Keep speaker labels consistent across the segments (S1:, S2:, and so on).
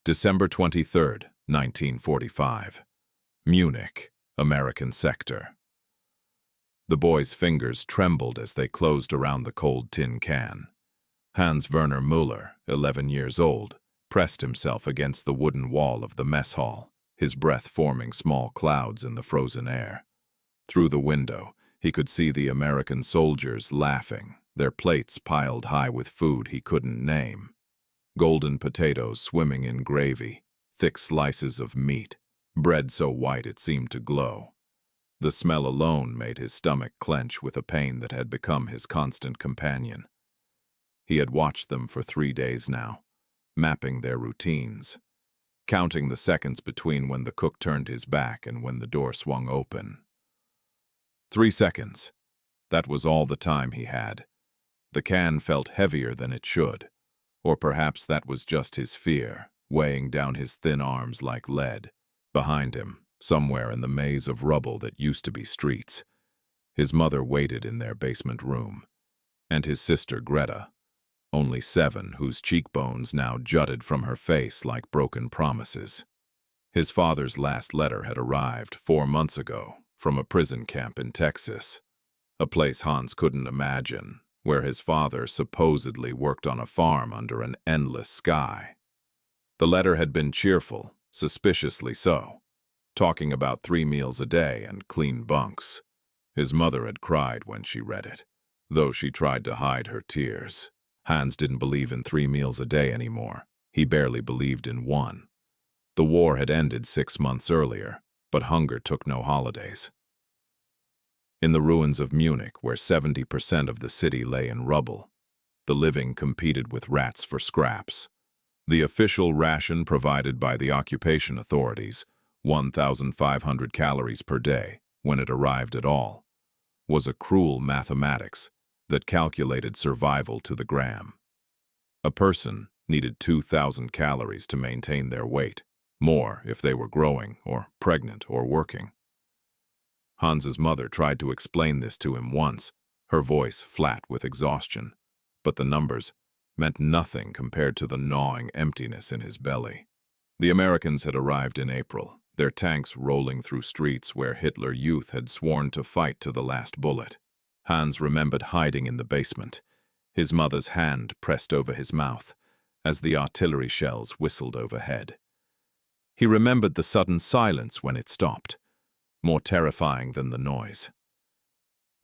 S1: December 23, 1945. Munich, American sector. The boy's fingers trembled as they closed around the cold tin can. Hans Werner Müller, 11 years old, pressed himself against the wooden wall of the mess hall, his breath forming small clouds in the frozen air. Through the window, he could see the American soldiers laughing, their plates piled high with food he couldn't name. Golden potatoes swimming in gravy, thick slices of meat, bread so white it seemed to glow. The smell alone made his stomach clench with a pain that had become his constant companion. He had watched them for 3 days now, mapping their routines, counting the seconds between when the cook turned his back and when the door swung open. 3 seconds. That was all the time he had. The can felt heavier than it should. Or perhaps that was just his fear, weighing down his thin arms like lead. Behind him, somewhere in the maze of rubble that used to be streets, his mother waited in their basement room, and his sister Greta, only 7, whose cheekbones now jutted from her face like broken promises. His father's last letter had arrived 4 months ago from a prison camp in Texas, a place Hans couldn't imagine, where his father supposedly worked on a farm under an endless sky. The letter had been cheerful, suspiciously so, talking about 3 meals a day and clean bunks. His mother had cried when she read it, though she tried to hide her tears. Hans didn't believe in 3 meals a day anymore. He barely believed in 1. The war had ended 6 months earlier, but hunger took no holidays. In the ruins of Munich, where 70% of the city lay in rubble, the living competed with rats for scraps. The official ration provided by the occupation authorities, 1,500 calories per day, when it arrived at all, was a cruel mathematics that calculated survival to the gram. A person needed 2,000 calories to maintain their weight, more if they were growing or pregnant or working. Hans's mother tried to explain this to him once, her voice flat with exhaustion, but the numbers meant nothing compared to the gnawing emptiness in his belly. The Americans had arrived in April, their tanks rolling through streets where Hitler Youth had sworn to fight to the last bullet. Hans remembered hiding in the basement, his mother's hand pressed over his mouth as the artillery shells whistled overhead. He remembered the sudden silence when it stopped, more terrifying than the noise.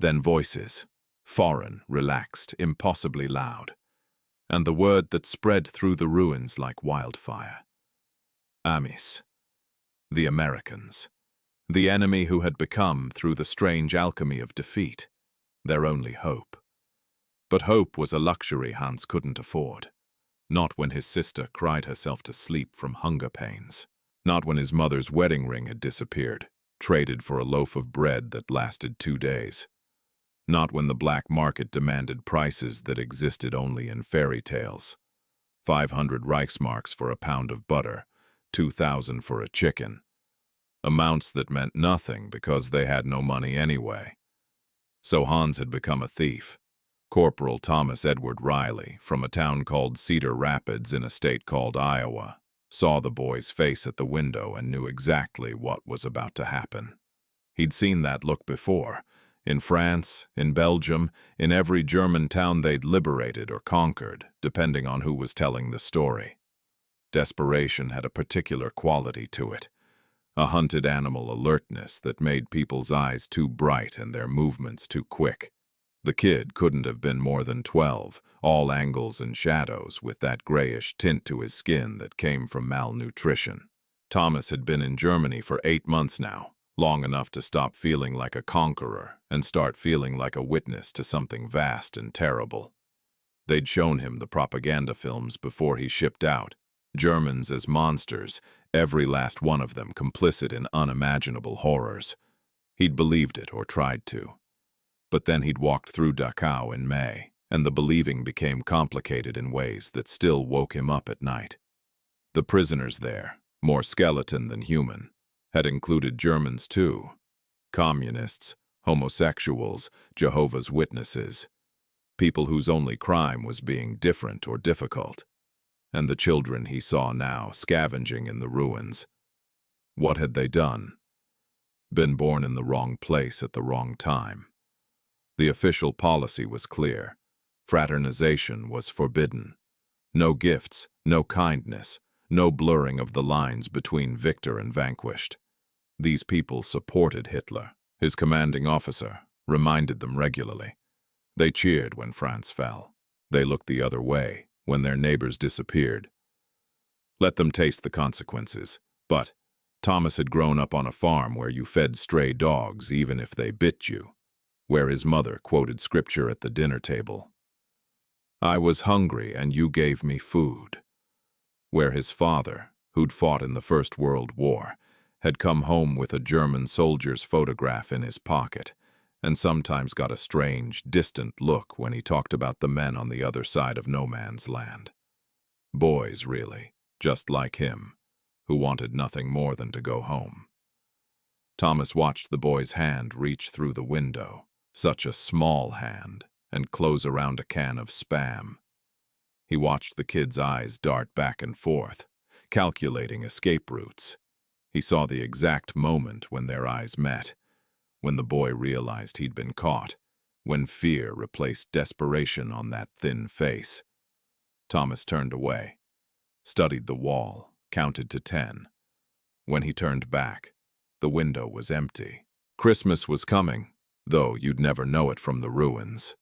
S1: Then voices, foreign, relaxed, impossibly loud, and the word that spread through the ruins like wildfire. Amis, the Americans, the enemy who had become, through the strange alchemy of defeat, their only hope. But hope was a luxury Hans couldn't afford. Not when his sister cried herself to sleep from hunger pains. Not when his mother's wedding ring had disappeared, traded for a loaf of bread that lasted 2 days. Not when the black market demanded prices that existed only in fairy tales. 500 Reichsmarks for a pound of butter, 2,000 for a chicken. Amounts that meant nothing because they had no money anyway. So Hans had become a thief. Corporal Thomas Edward Riley, from a town called Cedar Rapids in a state called Iowa, saw the boy's face at the window and knew exactly what was about to happen. He'd seen that look before, in France, in Belgium, in every German town they'd liberated or conquered, depending on who was telling the story. Desperation had a particular quality to it, a hunted animal alertness that made people's eyes too bright and their movements too quick. The kid couldn't have been more than 12, all angles and shadows, with that grayish tint to his skin that came from malnutrition. Thomas had been in Germany for 8 months now, long enough to stop feeling like a conqueror and start feeling like a witness to something vast and terrible. They'd shown him the propaganda films before he shipped out. Germans as monsters, every last one of them complicit in unimaginable horrors. He'd believed it or tried to. But then he'd walked through Dachau in May, and the believing became complicated in ways that still woke him up at night. The prisoners there, more skeleton than human, had included Germans too. Communists, homosexuals, Jehovah's Witnesses. People whose only crime was being different or difficult. and the children he saw now scavenging in the ruins. What had they done? Been born in the wrong place at the wrong time. The official policy was clear. Fraternization was forbidden. No gifts, no kindness, no blurring of the lines between victor and vanquished. These people supported Hitler. His commanding officer reminded them regularly. They cheered when France fell. They looked the other way when their neighbors disappeared. Let them taste the consequences. But Thomas had grown up on a farm where you fed stray dogs even if they bit you, where his mother quoted scripture at the dinner table. I was hungry and you gave me food. Where his father, who'd fought in the First World War, had come home with a German soldier's photograph in his pocket, and sometimes got a strange, distant look when he talked about the men on the other side of no man's land. Boys, really, just like him, who wanted nothing more than to go home. Thomas watched the boy's hand reach through the window, such a small hand, and close around a can of Spam. He watched the kid's eyes dart back and forth, calculating escape routes. He saw the exact moment when their eyes met, when the boy realized he'd been caught, when fear replaced desperation on that thin face. Thomas turned away, studied the wall, counted to 10. When he turned back, the window was empty. Christmas was coming, though you'd never know it from the ruins.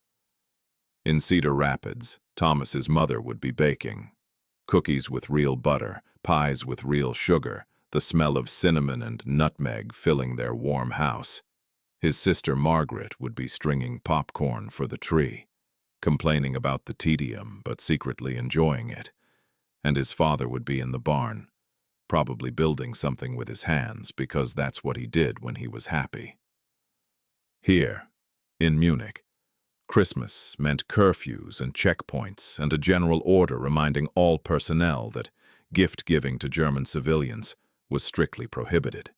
S1: In Cedar Rapids, Thomas's mother would be baking. Cookies with real butter, pies with real sugar, the smell of cinnamon and nutmeg filling their warm house. His sister Margaret would be stringing popcorn for the tree, complaining about the tedium but secretly enjoying it. And his father would be in the barn, probably building something with his hands because that's what he did when he was happy. Here, in Munich, Christmas meant curfews and checkpoints and a general order reminding all personnel that gift-giving to German civilians was strictly prohibited.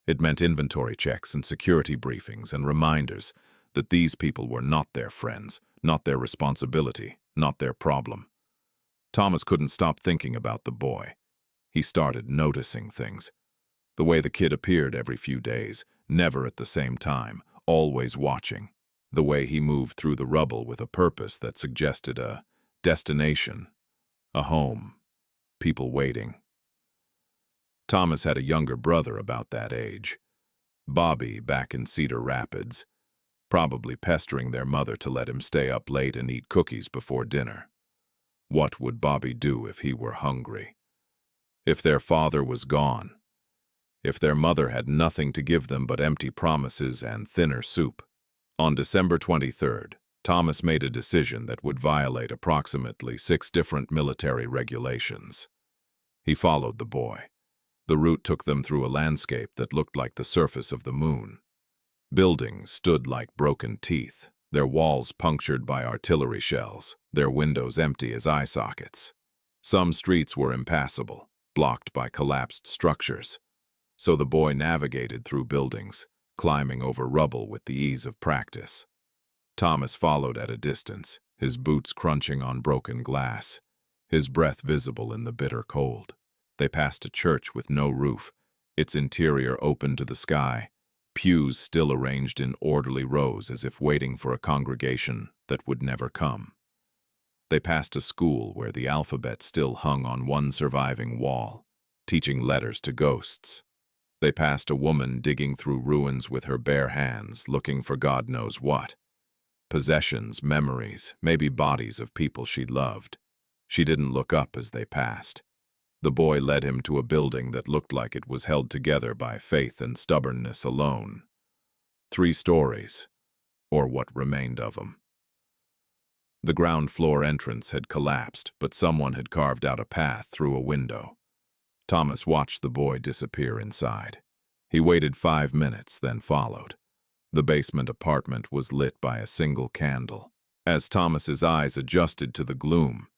S1: It meant inventory checks and security briefings and reminders that these people were not their friends, not their responsibility, not their problem. Thomas couldn't stop thinking about the boy. He started noticing things. The way the kid appeared every few days, never at the same time, always watching. The way he moved through the rubble with a purpose that suggested a destination, a home, people waiting. Thomas had a younger brother about that age, Bobby back in Cedar Rapids, probably pestering their mother to let him stay up late and eat cookies before dinner. What would Bobby do if he were hungry? If their father was gone? If their mother had nothing to give them but empty promises and thinner soup? On December 23rd, Thomas made a decision that would violate approximately 6 different military regulations. He followed the boy. The route took them through a landscape that looked like the surface of the moon. Buildings stood like broken teeth, their walls punctured by artillery shells, their windows empty as eye sockets. Some streets were impassable, blocked by collapsed structures. So the boy navigated through buildings, climbing over rubble with the ease of practice. Thomas followed at a distance, his boots crunching on broken glass, his breath visible in the bitter cold. They passed a church with no roof, its interior open to the sky, pews still arranged in orderly rows as if waiting for a congregation that would never come. They passed a school where the alphabet still hung on one surviving wall, teaching letters to ghosts. They passed a woman digging through ruins with her bare hands, looking for God knows what. Possessions, memories, maybe bodies of people she'd loved. She didn't look up as they passed. The boy led him to a building that looked like it was held together by faith and stubbornness alone. 3 stories, or what remained of them. The ground floor entrance had collapsed, but someone had carved out a path through a window. Thomas watched the boy disappear inside. He waited 5 minutes, then followed. The basement apartment was lit by a single candle. As Thomas's eyes adjusted to the gloom,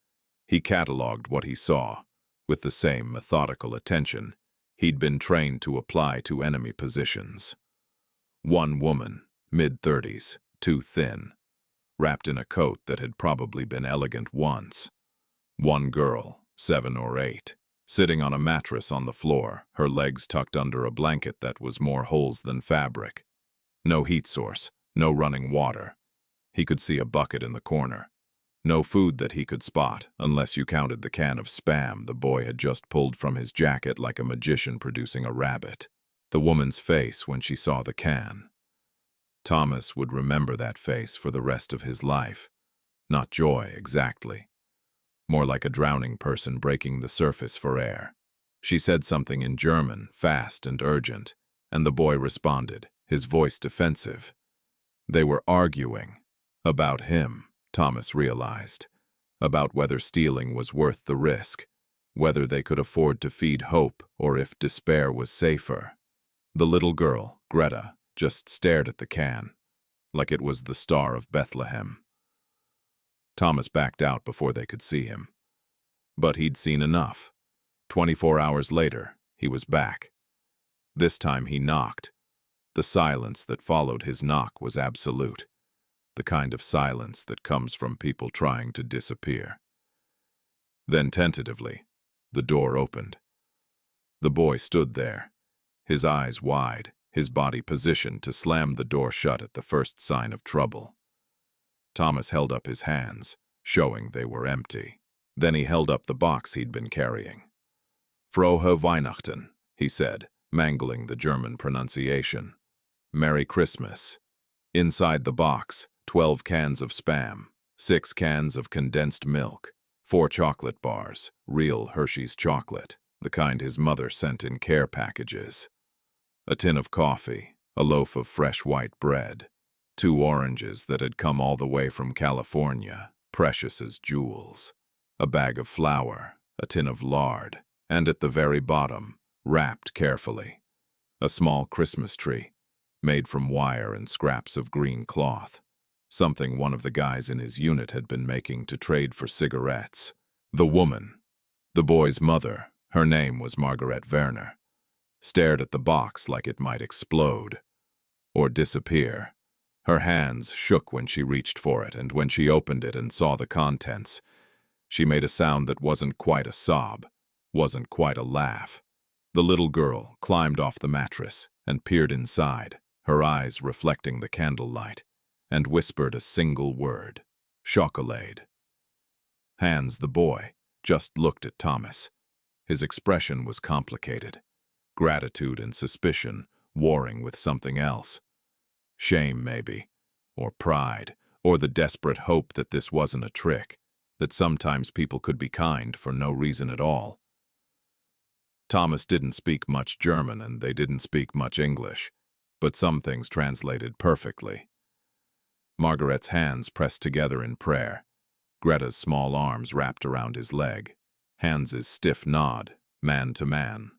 S1: he catalogued what he saw, with the same methodical attention he'd been trained to apply to enemy positions. 1 woman, mid-30s, too thin, wrapped in a coat that had probably been elegant once. 1 girl, 7 or 8, sitting on a mattress on the floor, her legs tucked under a blanket that was more holes than fabric. No heat source, no running water. He could see a bucket in the corner. No food that he could spot, unless you counted the can of Spam the boy had just pulled from his jacket like a magician producing a rabbit. The woman's face when she saw the can. Thomas would remember that face for the rest of his life. Not joy, exactly. More like a drowning person breaking the surface for air. She said something in German, fast and urgent, and the boy responded, his voice defensive. They were arguing. About him, Thomas realized. About whether stealing was worth the risk. Whether they could afford to feed hope or if despair was safer. The little girl, Greta, just stared at the can, like it was the Star of Bethlehem. Thomas backed out before they could see him. But he'd seen enough. 24 hours later, he was back. This time he knocked. The silence that followed his knock was absolute. The kind of silence that comes from people trying to disappear. Then tentatively, the door opened. The boy stood there, his eyes wide, his body positioned to slam the door shut at the first sign of trouble. Thomas held up his hands, showing they were empty. Then he held up the box he'd been carrying. Frohe Weihnachten, he said, mangling the German pronunciation. Merry Christmas. Inside the box, 12 cans of Spam, 6 cans of condensed milk, 4 chocolate bars, real Hershey's chocolate, the kind his mother sent in care packages. A tin of coffee, a loaf of fresh white bread, 2 oranges that had come all the way from California, precious as jewels, a bag of flour, a tin of lard, and at the very bottom, wrapped carefully, a small Christmas tree, made from wire and scraps of green cloth, something one of the guys in his unit had been making to trade for cigarettes. The woman, the boy's mother, her name was Margaret Werner, stared at the box like it might explode or disappear. Her hands shook when she reached for it, and when she opened it and saw the contents, she made a sound that wasn't quite a sob, wasn't quite a laugh. The little girl climbed off the mattress and peered inside, her eyes reflecting the candlelight, and whispered a single word, chocolate. Hans, the boy, just looked at Thomas. His expression was complicated, gratitude and suspicion warring with something else. Shame, maybe, or pride, or the desperate hope that this wasn't a trick, that sometimes people could be kind for no reason at all. Thomas didn't speak much German and they didn't speak much English, but some things translated perfectly. Margaret's hands pressed together in prayer, Greta's small arms wrapped around his leg, Hans's stiff nod, man to man,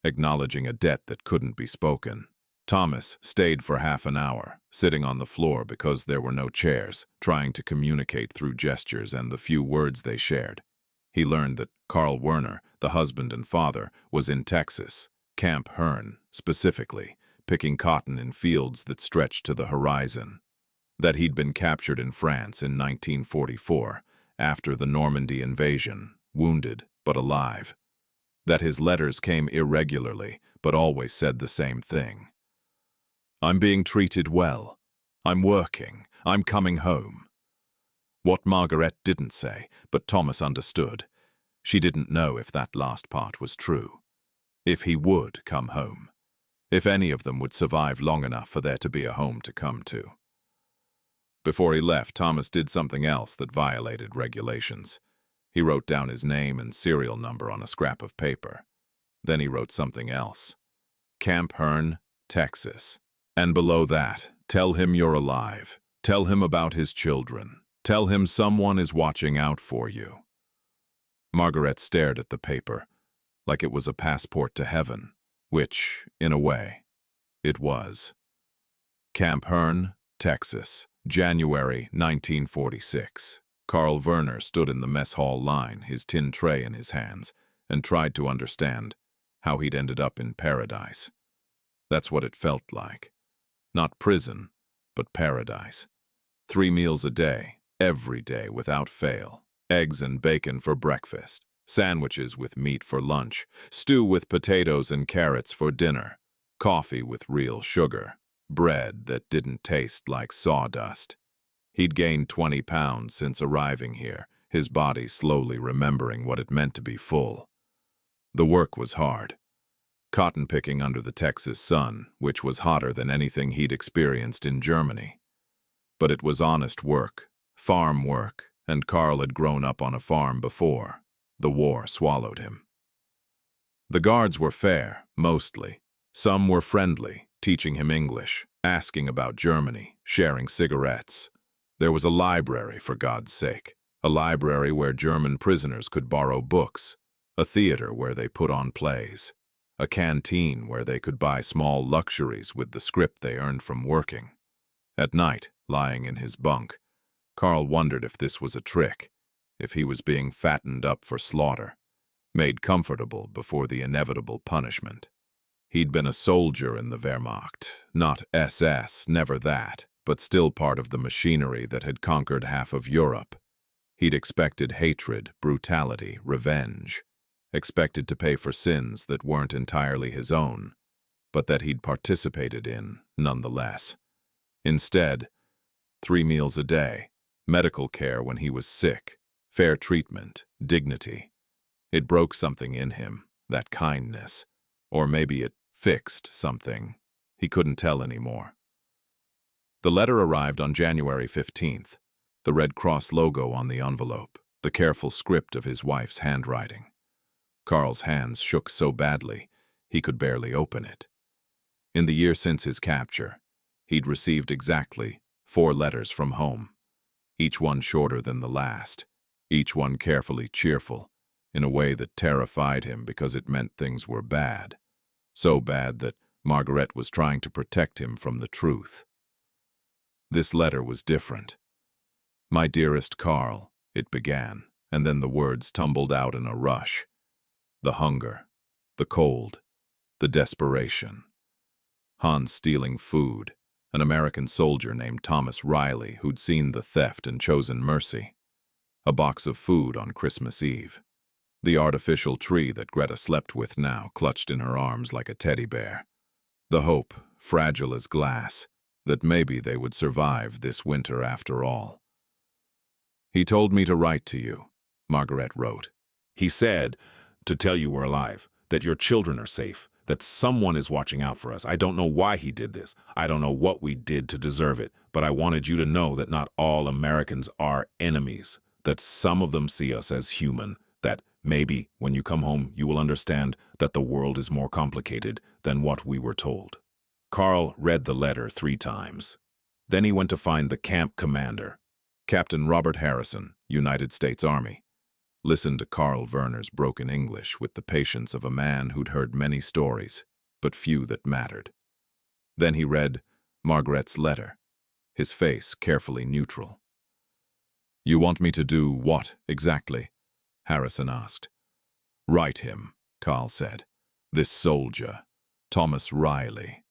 S1: acknowledging a debt that couldn't be spoken. Thomas stayed for half an hour, sitting on the floor because there were no chairs, trying to communicate through gestures and the few words they shared. He learned that Carl Werner, the husband and father, was in Texas, Camp Hearn, specifically, picking cotton in fields that stretched to the horizon. That he'd been captured in France in 1944, after the Normandy invasion, wounded but alive. That his letters came irregularly, but always said the same thing. I'm being treated well. I'm working. I'm coming home. What Margaret didn't say, but Thomas understood. She didn't know if that last part was true. If he would come home. If any of them would survive long enough for there to be a home to come to. Before he left, Thomas did something else that violated regulations. He wrote down his name and serial number on a scrap of paper. Then he wrote something else. Camp Hearn, Texas. And below that, tell him you're alive. Tell him about his children. Tell him someone is watching out for you. Margaret stared at the paper, like it was a passport to heaven, which, in a way, it was. Camp Hearn, Texas, January 1946. Carl Werner stood in the mess hall line, his tin tray in his hands, and tried to understand how he'd ended up in paradise. That's what it felt like. Not prison, but paradise. 3 meals a day, every day without fail. Eggs and bacon for breakfast, Sandwiches with meat for lunch, stew with potatoes and carrots for dinner, coffee with real sugar, bread that didn't taste like sawdust. He'd gained 20 pounds since arriving here, his body slowly remembering what it meant to be full. The work was hard. Cotton picking under the Texas sun, which was hotter than anything he'd experienced in Germany. But it was honest work, farm work, and Carl had grown up on a farm before. The war swallowed him. The guards were fair, mostly. Some were friendly, teaching him English, asking about Germany, sharing cigarettes. There was a library, for God's sake, a library where German prisoners could borrow books, a theater where they put on plays, a canteen where they could buy small luxuries with the scrip they earned from working. At night, lying in his bunk, Carl wondered if this was a trick, if he was being fattened up for slaughter, made comfortable before the inevitable punishment. He'd been a soldier in the Wehrmacht, not SS, never that, but still part of the machinery that had conquered half of Europe. He'd expected hatred, brutality, revenge, expected to pay for sins that weren't entirely his own, but that he'd participated in, nonetheless. Instead, 3 meals a day, medical care when he was sick, fair treatment, dignity. It broke something in him, that kindness, or maybe it fixed something. He couldn't tell anymore. The letter arrived on January 15th, the Red Cross logo on the envelope, the careful script of his wife's handwriting. Carl's hands shook so badly, he could barely open it. In the year since his capture, he'd received exactly 4 letters from home, each one shorter than the last, each one carefully cheerful, in a way that terrified him because it meant things were bad, so bad that Margaret was trying to protect him from the truth. This letter was different. "My dearest Carl," it began, and then the words tumbled out in a rush. The hunger, the cold, the desperation. Hans stealing food, an American soldier named Thomas Riley who'd seen the theft and chosen mercy. A box of food on Christmas Eve. The artificial tree that Greta slept with now, clutched in her arms like a teddy bear. The hope, fragile as glass, that maybe they would survive this winter after all. "He told me to write to you," Margaret wrote.
S2: He said, to tell you we're alive, that your children are safe, that someone is watching out for us. I don't know why he did this. I don't know what we did to deserve it, but I wanted you to know that not all Americans are enemies, that some of them see us as human, that maybe when you come home you will understand that the world is more complicated than what we were told. Carl read the letter 3 times. Then he went to find the camp commander,
S1: Captain Robert Harrison, United States Army. Listened to Carl Werner's broken English with the patience of a man who'd heard many stories, but few that mattered. Then he read Margaret's letter, his face carefully neutral. "You want me to do what, exactly?" Harrison asked. "Write him," Carl said. "This soldier, Thomas Riley.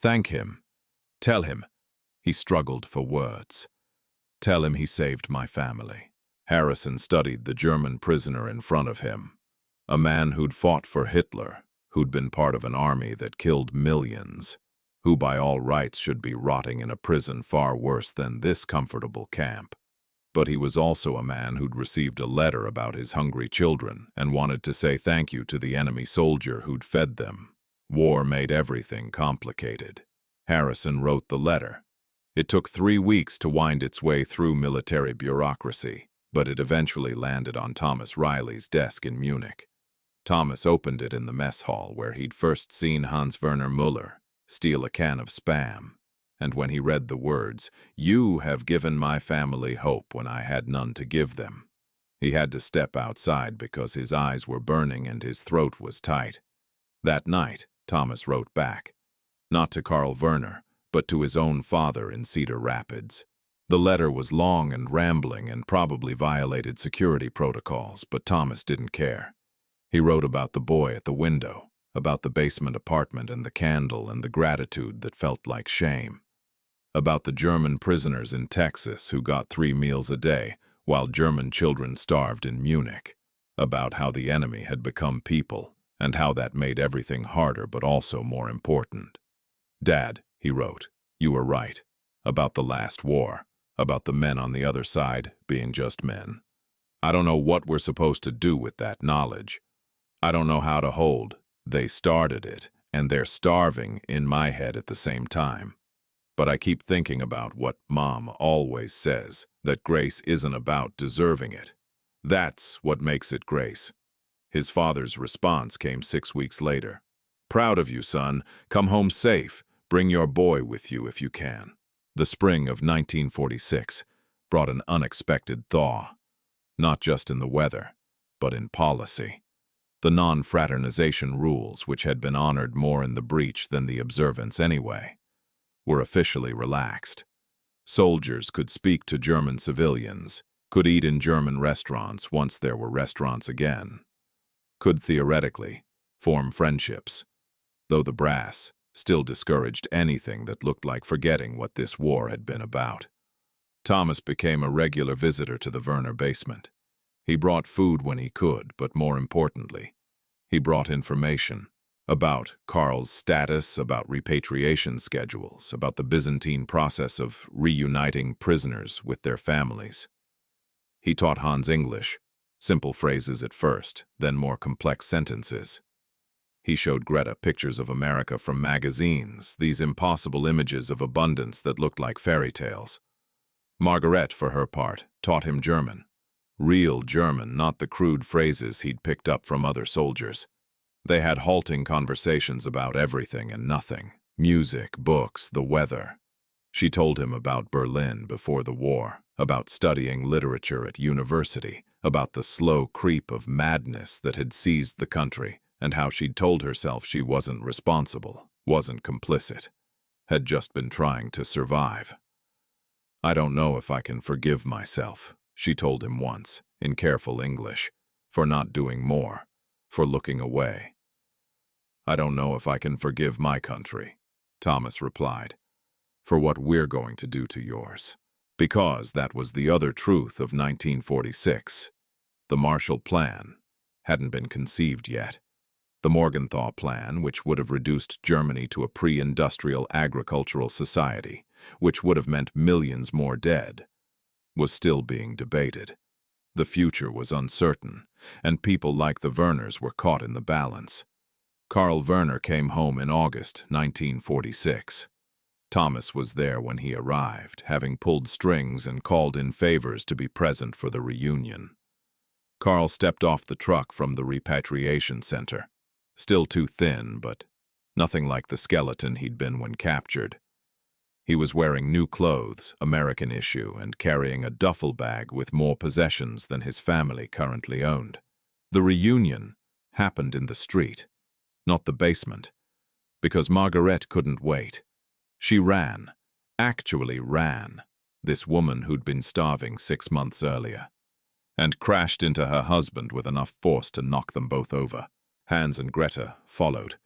S1: Thank him. Tell him." He struggled for words. "Tell him he saved my family." Harrison studied the German prisoner in front of him, a man who'd fought for Hitler, who'd been part of an army that killed millions, who by all rights should be rotting in a prison far worse than this comfortable camp. But he was also a man who'd received a letter about his hungry children and wanted to say thank you to the enemy soldier who'd fed them. War made everything complicated. Harrison wrote the letter. It took 3 weeks to wind its way through military bureaucracy, but it eventually landed on Thomas Riley's desk in Munich. Thomas opened it in the mess hall where he'd first seen Hans Werner Müller steal a can of Spam, and when he read the words, "You have given my family hope when I had none to give them," he had to step outside because his eyes were burning and his throat was tight. That night, Thomas wrote back, not to Carl Werner, but to his own father in Cedar Rapids. The letter was long and rambling and probably violated security protocols, but Thomas didn't care. He wrote about the boy at the window, about the basement apartment and the candle and the gratitude that felt like shame, about the German prisoners in Texas who got 3 meals a day while German children starved in Munich, about how the enemy had become people, and how that made everything harder but also more important. "Dad," he wrote, "you were right. About the last war. About the men on the other side being just men. I don't know what we're supposed to do with that knowledge. I don't know how to hold. They started it, and they're starving in my head at the same time. But I keep thinking about what Mom always says, that grace isn't about deserving it. That's what makes it grace." His father's response came 6 weeks later. "Proud of you, son. Come home safe. Bring your boy with you if you can." The spring of 1946 brought an unexpected thaw, not just in the weather, but in policy. The non-fraternization rules, which had been honored more in the breach than the observance anyway, were officially relaxed. Soldiers could speak to German civilians, could eat in German restaurants once there were restaurants again, could theoretically form friendships, though the brass still discouraged anything that looked like forgetting what this war had been about. Thomas became a regular visitor to the Werner basement. He brought food when he could, but more importantly, he brought information about Karl's status, about repatriation schedules, about the Byzantine process of reuniting prisoners with their families. He taught Hans English, simple phrases at first, then more complex sentences. He showed Greta pictures of America from magazines, these impossible images of abundance that looked like fairy tales. Margaret, for her part, taught him German. Real German, not the crude phrases he'd picked up from other soldiers. They had halting conversations about everything and nothing. Music, books, the weather. She told him about Berlin before the war, about studying literature at university, about the slow creep of madness that had seized the country, and how she'd told herself she wasn't responsible, wasn't complicit, had just been trying to survive. "I don't know if I can forgive myself," she told him once, in careful English, "for not doing more, for looking away." "I don't know if I can forgive my country," Thomas replied, "for what we're going to do to yours." Because that was the other truth of 1946. The Marshall Plan hadn't been conceived yet. The Morgenthau Plan, which would have reduced Germany to a pre-industrial agricultural society, which would have meant millions more dead, was still being debated. The future was uncertain, and people like the Werners were caught in the balance. Karl Werner came home in August 1946. Thomas was there when he arrived, having pulled strings and called in favors to be present for the reunion. Karl stepped off the truck from the repatriation center. Still too thin, but nothing like the skeleton he'd been when captured. He was wearing new clothes, American issue, and carrying a duffel bag with more possessions than his family currently owned. The reunion happened in the street, not the basement, because Margaret couldn't wait. She ran, actually ran, this woman who'd been starving 6 months earlier, and crashed into her husband with enough force to knock them both over. Hans and Greta followed,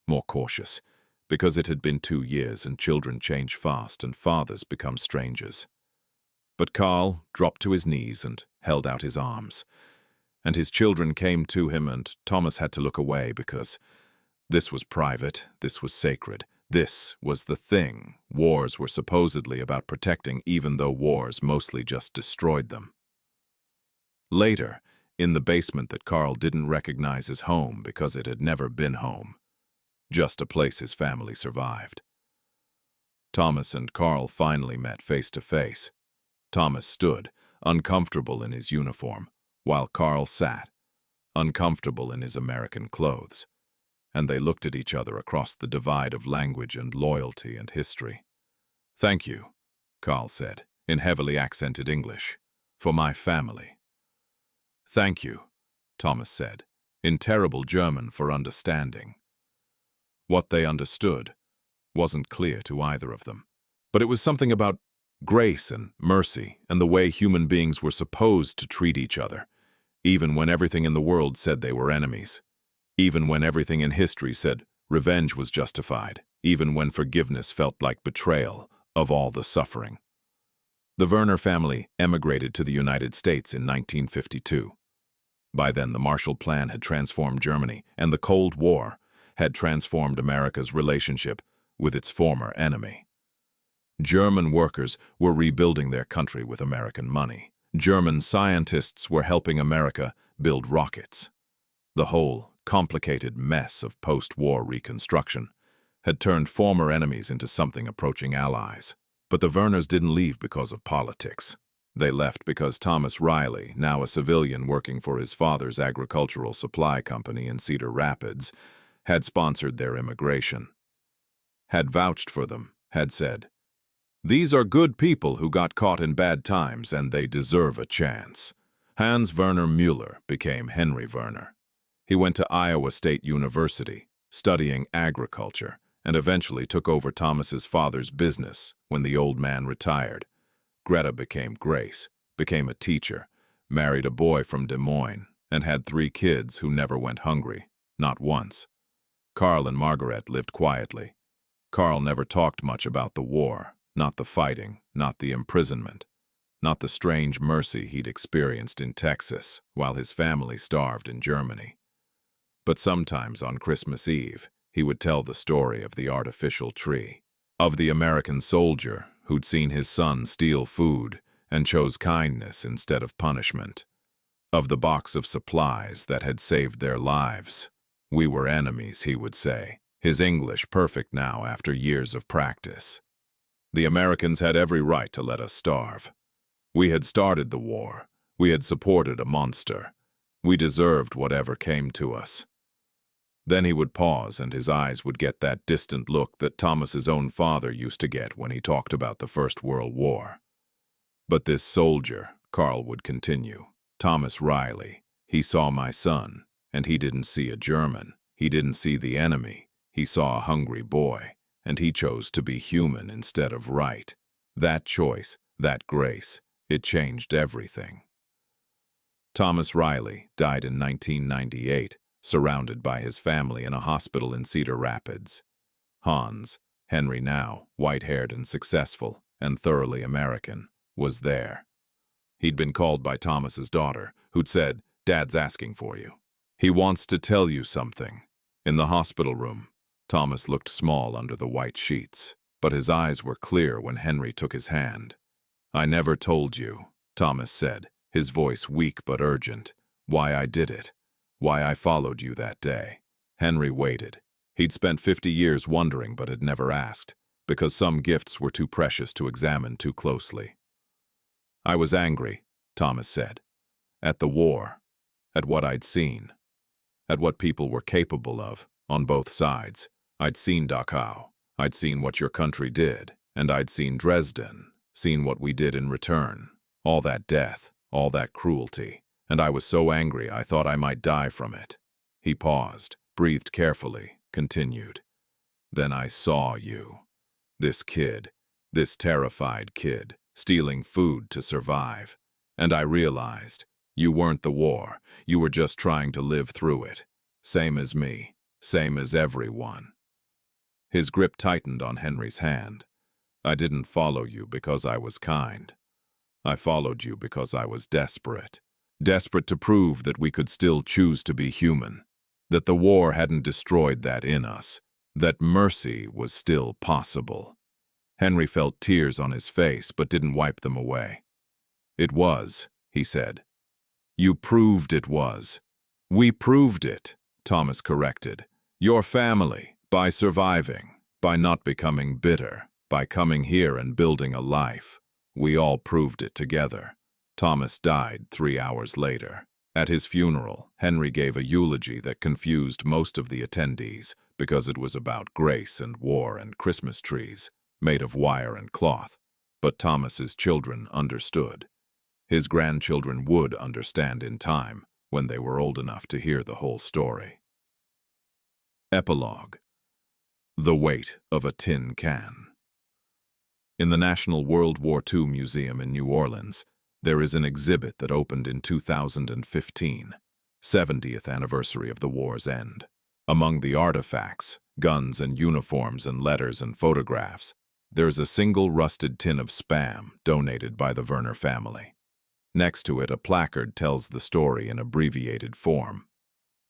S1: more cautious, because it had been 2 years and children change fast and fathers become strangers. But Karl dropped to his knees and held out his arms, and his children came to him, and Thomas had to look away because this was private, this was sacred, this was the thing wars were supposedly about protecting, even though wars mostly just destroyed them. Later, in the basement that Karl didn't recognize as home because it had never been home, just a place his family survived. Thomas and Karl finally met face to face. Thomas stood, uncomfortable in his uniform, while Karl sat, uncomfortable in his American clothes, and they looked at each other across the divide of language and loyalty and history. "Thank you," Karl said, in heavily accented English, "for my family." "Thank you," Thomas said, in terrible German for understanding. What they understood wasn't clear to either of them, but it was something about grace and mercy and the way human beings were supposed to treat each other, even when everything in the world said they were enemies, even when everything in history said revenge was justified, even when forgiveness felt like betrayal of all the suffering. The Werner family emigrated to the United States in 1952. By then, the Marshall Plan had transformed Germany, and the Cold War had transformed America's relationship with its former enemy. German workers were rebuilding their country with American money. German scientists were helping America build rockets. The whole complicated mess of post-war reconstruction had turned former enemies into something approaching allies. But the Werners didn't leave because of politics. They left because Thomas Riley, now a civilian working for his father's agricultural supply company in Cedar Rapids, had sponsored their immigration, had vouched for them, had said, "These are good people who got caught in bad times and they deserve a chance." Hans Werner Müller became Henry Werner. He went to Iowa State University, studying agriculture, and eventually took over Thomas's father's business when the old man retired. Greta became Grace, became a teacher, married a boy from Des Moines, and had 3 kids who never went hungry, not once. Carl and Margaret lived quietly. Carl never talked much about the war, not the fighting, not the imprisonment, not the strange mercy he'd experienced in Texas while his family starved in Germany. But sometimes on Christmas Eve, he would tell the story of the artificial tree, of the American soldier who'd seen his son steal food and chose kindness instead of punishment, of the box of supplies that had saved their lives. "We were enemies," he would say, his English perfect now after years of practice. "The Americans had every right to let us starve. We had started the war. We had supported a monster. We deserved whatever came to us." Then he would pause and his eyes would get that distant look that Thomas's own father used to get when he talked about the First World War. "But this soldier," Carl would continue, "Thomas Riley, he saw my son, and he didn't see a German. He didn't see the enemy. He saw a hungry boy, and he chose to be human instead of right. That choice, that grace, it changed everything." Thomas Riley died in 1998, surrounded by his family in a hospital in Cedar Rapids. Hans, Henry now, white-haired and successful, and thoroughly American, was there. He'd been called by Thomas's daughter, who'd said, "Dad's asking for you. He wants to tell you something." In the hospital room, Thomas looked small under the white sheets, but his eyes were clear when Henry took his hand. "I never told you," Thomas said, his voice weak but urgent, "why I did it. Why I followed you that day." Henry waited. He'd spent 50 years wondering but had never asked, because some gifts were too precious to examine too closely. "I was angry," Thomas said, "at the war, at what I'd seen, at what people were capable of, on both sides. I'd seen Dachau, I'd seen what your country did, and I'd seen Dresden, seen what we did in return, all that death, all that cruelty. And I was so angry I thought I might die from it." He paused, breathed carefully, continued. "Then I saw you. This kid, this terrified kid, stealing food to survive. And I realized, you weren't the war, you were just trying to live through it. Same as me, same as everyone." His grip tightened on Henry's hand. "I didn't follow you because I was kind. I followed you because I was desperate. Desperate to prove that we could still choose to be human, that the war hadn't destroyed that in us, that mercy was still possible." Henry felt tears on his face but didn't wipe them away. "It was," he said. "You proved it was." "We proved it," Thomas corrected. "Your family, by surviving, by not becoming bitter, by coming here and building a life. We all proved it together." Thomas died 3 hours later. At his funeral, Henry gave a eulogy that confused most of the attendees because it was about grace and war and Christmas trees, made of wire and cloth. But Thomas's children understood. His grandchildren would understand in time when they were old enough to hear the whole story. Epilogue. The Weight of a Tin Can. In the National World War II Museum in New Orleans, there is an exhibit that opened in 2015, 70th anniversary of the war's end. Among the artifacts, guns and uniforms and letters and photographs, there is a single rusted tin of Spam donated by the Werner family. Next to it, a placard tells the story in abbreviated form.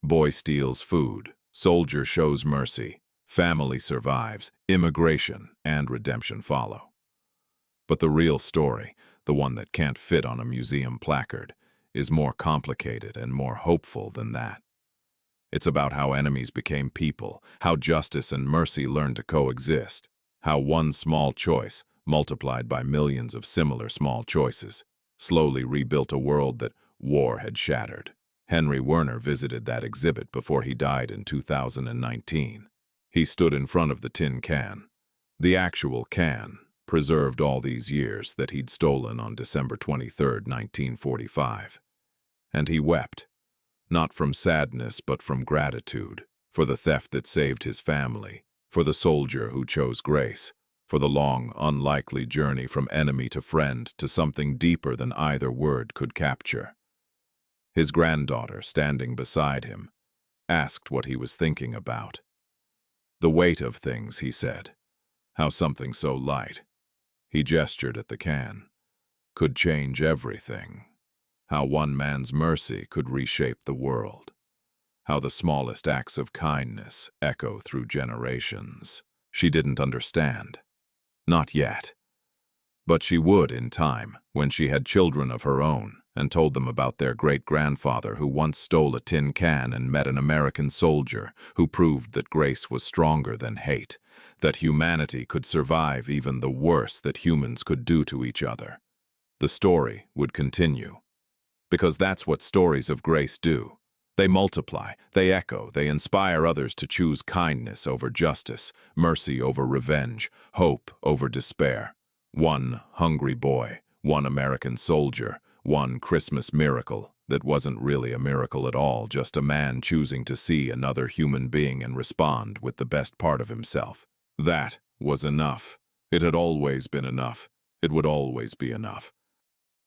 S1: Boy steals food, soldier shows mercy, family survives, immigration and redemption follow. But the real story, the one that can't fit on a museum placard, is more complicated and more hopeful than that. It's about how enemies became people, how justice and mercy learned to coexist, how one small choice, multiplied by millions of similar small choices, slowly rebuilt a world that war had shattered. Henry Werner visited that exhibit before he died in 2019. He stood in front of the tin can, the actual can, preserved all these years, that he'd stolen on December 23, 1945. And he wept, not from sadness but from gratitude, for the theft that saved his family, for the soldier who chose grace, for the long, unlikely journey from enemy to friend to something deeper than either word could capture. His granddaughter, standing beside him, asked what he was thinking about. The weight of things, he said. How something so light, he gestured at the can, could change everything. How one man's mercy could reshape the world. How the smallest acts of kindness echo through generations. She didn't understand. Not yet. But she would in time, when she had children of her own, and told them about their great-grandfather who once stole a tin can and met an American soldier who proved that grace was stronger than hate, that humanity could survive even the worst that humans could do to each other. The story would continue. Because that's what stories of grace do. They multiply, they echo, they inspire others to choose kindness over justice, mercy over revenge, hope over despair. One hungry boy, one American soldier, one Christmas miracle that wasn't really a miracle at all, just a man choosing to see another human being and respond with the best part of himself. That was enough. It had always been enough. It would always be enough.